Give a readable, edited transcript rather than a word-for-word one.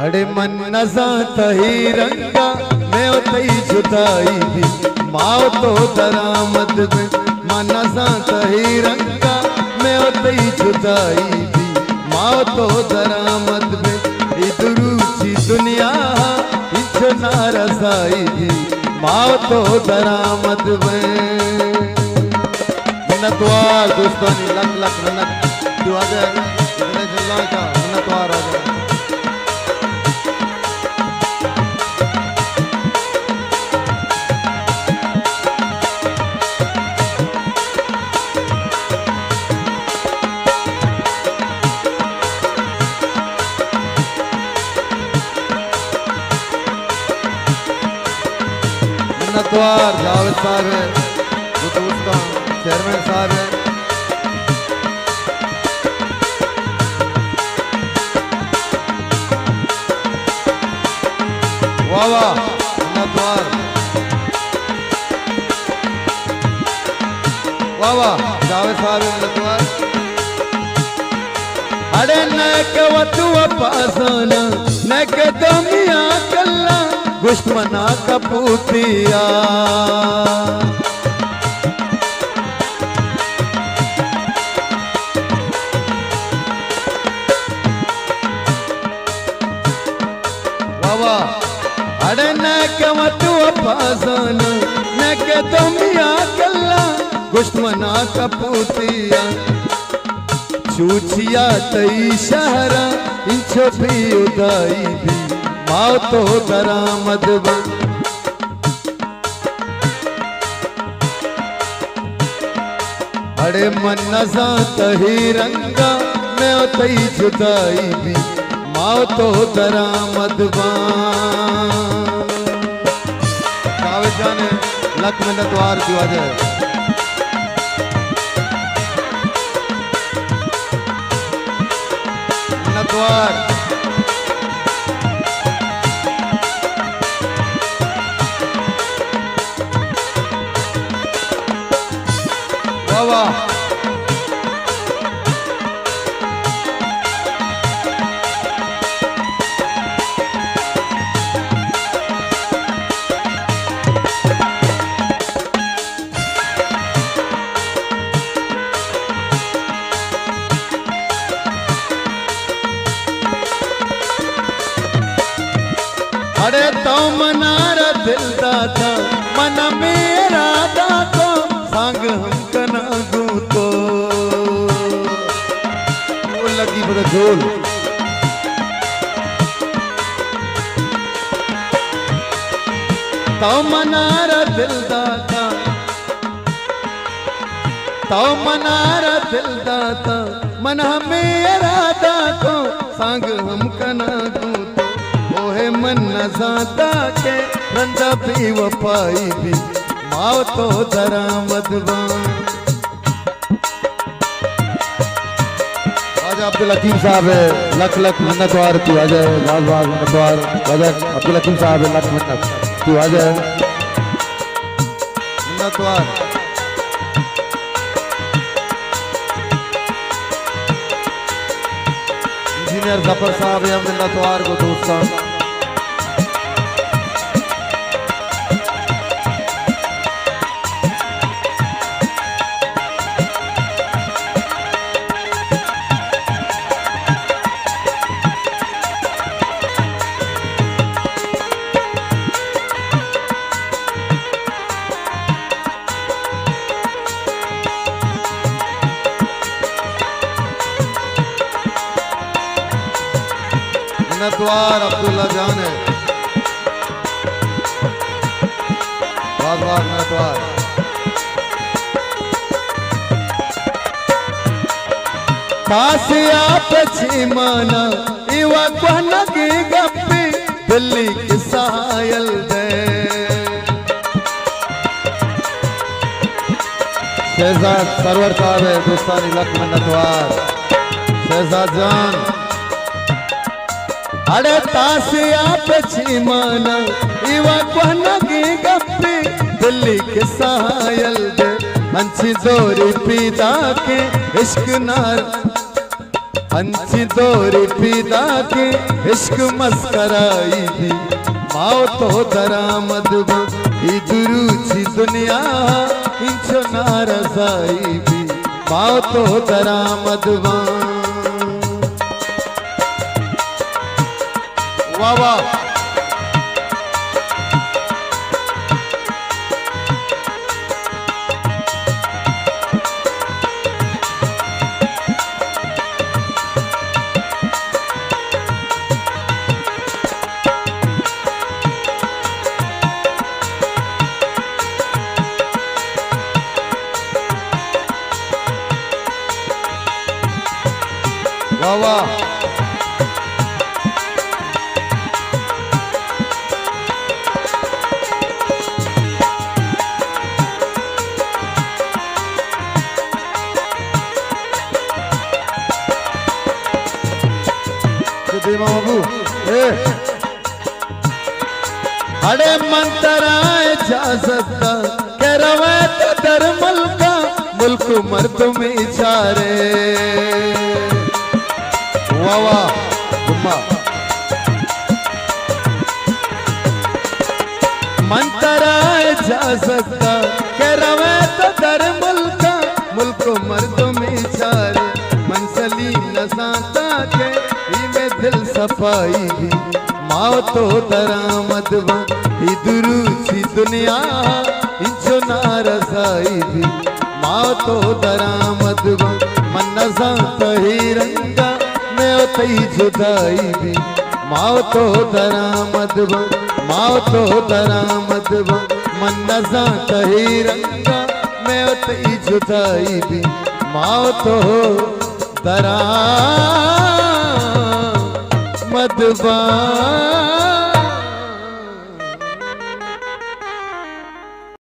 अड़े मन नजा तही रंगा मैं तई जुदाई भी माओ तो दरामद में मन नजा तही रंगा मैं तई जुदाई भी माओ तो दरामद में इधरूची दुनिया इच्छो नारसाई भी माओ तो दरामद में मिन्नतवार दोस्तानी लख लख मिन्नत तू आ जाए इतने जल्ला का मिन्नतवार आ जाए मिन्नतवार जावेद साहब है जो दोस्त चेयरमैन साहब है वाह वाह मिन्नतवार वाह वाह जावेद साहब है मिन्नतवार अरे नक वतु पासना नक दमिया कल्ला दुश्मना कपूतिया बाबा अरे नक वतु पासना नक दमिया कल्ला दुश्मना कपूतिया चूचिया तई शहरा इंचो भी उदाई भी माओ तो दरामद बन अरे मन नजा तही रंगा मैं तई जुदाई भी माओ तो दरामद बन जावेद जाने लख मिन्नतवार की वजह मिन्नतवार वाह अरे तो मनारा दिल दाता मन मेरा दाता संग हम कना तो वो लगी बड़ा झोल तो मनारा दिल दाता तो मनारा दिल दाता मन मेरा दाता संग हम कना तो ओहे मन नजाता के रंजा भी वफाई भी माओ तो दरामद बन आज अब्दुल हकीम साहब है लख लख मिन्नतवार तू आ जाए बार बार मिन्नतवार अब्दुल हकीम साहब है लख मिन्नत तू आ जाए मिन्नतवार इंजीनियर जफर साहब है मिन्नतवार को दोस्तों मिन्नतवार अब्दुल्ला जान है बहुत बहुत मिन्नतवार कासिया पछीमाना इवा कोनगी गप्पी दिल्ली की सायल दे शहजाद सरवर साहब है दोस्तानी लख मिन्नतवार शहजाद जान अरे तासिया पछीमाना इवा कोनगी गप्पी दिल्ली के सायल दे मंची जोरी पीदा के इश्क नार हंसी दोरी पीदा के इश्क मस्कराई भी माओ तो दरामद इधरूची दुनिया इंचो नारसाई भी माओ तो दरामद वाह वाह वाह वाह बाबू अड़े मंतराए जा सकता कह रवा तो दर मुल्का मुल्क मर्द में इचारे वाह वाह मंतराए जा सकता कह रवा तो दर मुल्का मुल्क मर्द में इचारे मंसली नसाता के में दिल सफाई भी माओ तो दरामद इधरूची दुनिया इंचो नारसाई भी माओ तो दरामद मनसा तही रंगा मैं तई जुदाई भी माओ तो दरामद माओ तो दरामद मनसा तही रंगा मैं तई जुदाई भी माओ तो दरा मदबा